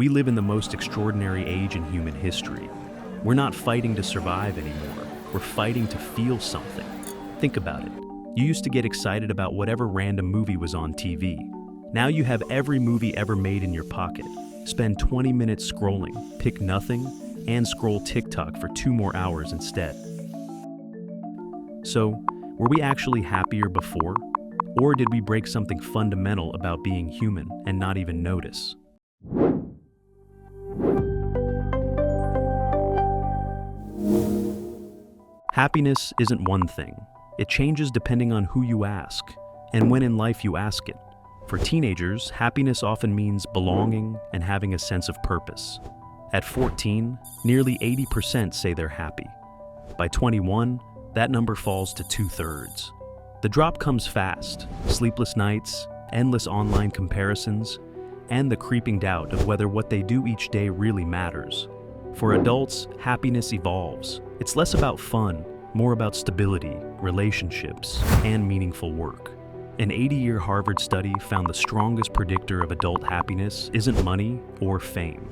We live in the most extraordinary age in human history. We're not fighting to survive anymore. We're fighting to feel something. Think about it. You used to get excited about whatever random movie was on TV. Now you have every movie ever made in your pocket. Spend 20 minutes scrolling, pick nothing, and scroll TikTok for 2 more hours instead. So, were we actually happier before? Or did we break something fundamental about being human and not even notice? Happiness isn't one thing. It changes depending on who you ask, and when in life you ask it. For teenagers, happiness often means belonging and having a sense of purpose. At 14, nearly 80% say they're happy. By 21, that number falls to 2/3. The drop comes fast: sleepless nights, endless online comparisons, and the creeping doubt of whether what they do each day really matters. For adults, happiness evolves. It's less about fun, more about stability, relationships, and meaningful work. An 80-year Harvard study found the strongest predictor of adult happiness isn't money or fame.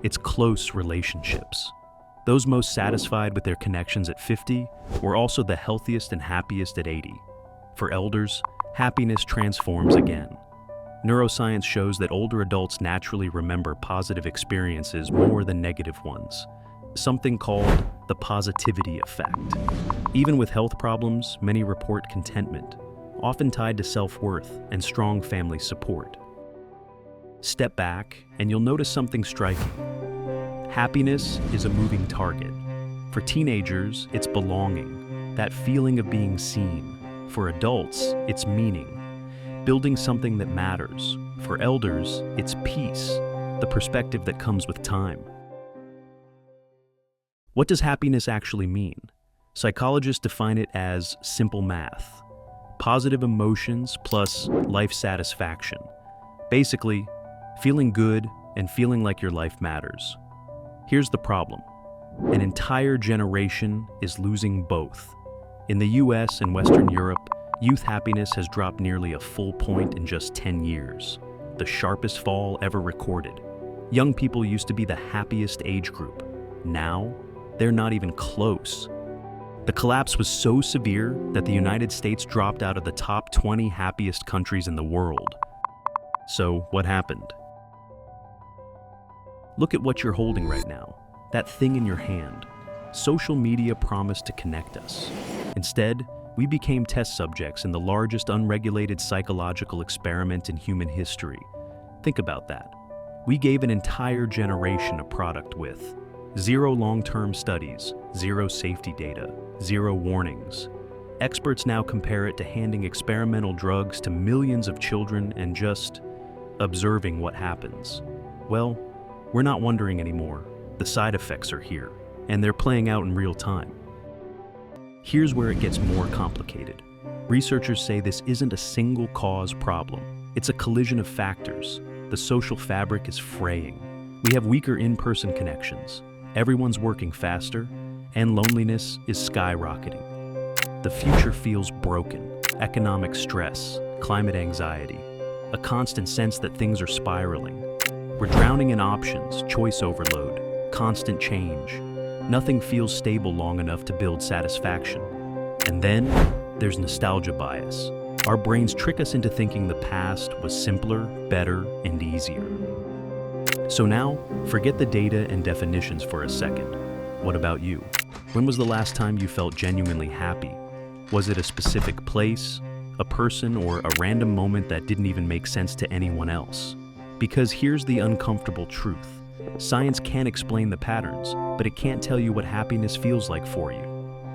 It's close relationships. Those most satisfied with their connections at 50 were also the healthiest and happiest at 80. For elders, happiness transforms again. Neuroscience shows that older adults naturally remember positive experiences more than negative ones, something called the positivity effect. Even with health problems, many report contentment, often tied to self-worth and strong family support. Step back, and you'll notice something striking. Happiness is a moving target. For teenagers, it's belonging, that feeling of being seen. For adults, it's meaning, building something that matters. For elders, it's peace, the perspective that comes with time. What does happiness actually mean? Psychologists define it as simple math: positive emotions plus life satisfaction. Basically, feeling good and feeling like your life matters. Here's the problem. An entire generation is losing both. In the US and Western Europe, youth happiness has dropped nearly a full point in just 10 years, the sharpest fall ever recorded. Young people used to be the happiest age group. Now, they're not even close. The collapse was so severe that the United States dropped out of the top 20 happiest countries in the world. So, what happened? Look at what you're holding right now, that thing in your hand. Social media promised to connect us. Instead, we became test subjects in the largest unregulated psychological experiment in human history. Think about that. We gave an entire generation a product with 0 long-term studies, 0 safety data, 0 warnings. Experts now compare it to handing experimental drugs to millions of children and just observing what happens. Well, we're not wondering anymore. The side effects are here, and they're playing out in real time. Here's where it gets more complicated. Researchers say this isn't a single cause problem. It's a collision of factors. The social fabric is fraying. We have weaker in-person connections. Everyone's working faster, and loneliness is skyrocketing. The future feels broken. Economic stress, climate anxiety, a constant sense that things are spiraling. We're drowning in options, choice overload, constant change. Nothing feels stable long enough to build satisfaction. And then there's nostalgia bias. Our brains trick us into thinking the past was simpler, better, and easier. So now, forget the data and definitions for a second. What about you? When was the last time you felt genuinely happy? Was it a specific place, a person, or a random moment that didn't even make sense to anyone else? Because here's the uncomfortable truth. Science can explain the patterns, but it can't tell you what happiness feels like for you.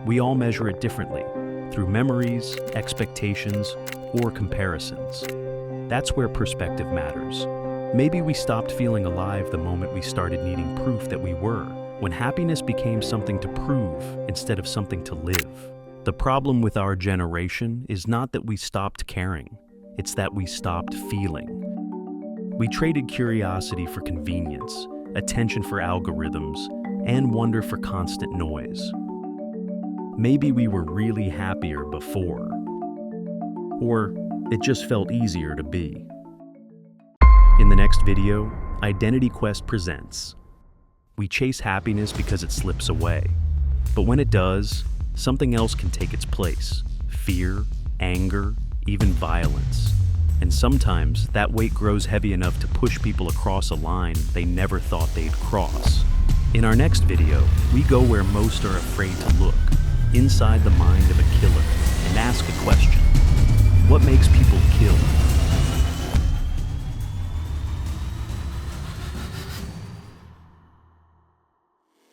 We all measure it differently, through memories, expectations, or comparisons. That's where perspective matters. Maybe we stopped feeling alive the moment we started needing proof that we were, when happiness became something to prove instead of something to live. The problem with our generation is not that we stopped caring, it's that we stopped feeling. We traded curiosity for convenience, attention for algorithms, and wonder for constant noise. Maybe we were really happier before, or it just felt easier to be. In the next video, Identity Quest presents. We chase happiness because it slips away. But when it does, something else can take its place. Fear, anger, even violence. And sometimes that weight grows heavy enough to push people across a line they never thought they'd cross. In our next video, we go where most are afraid to look, inside the mind of a killer, and ask a question. What makes people kill?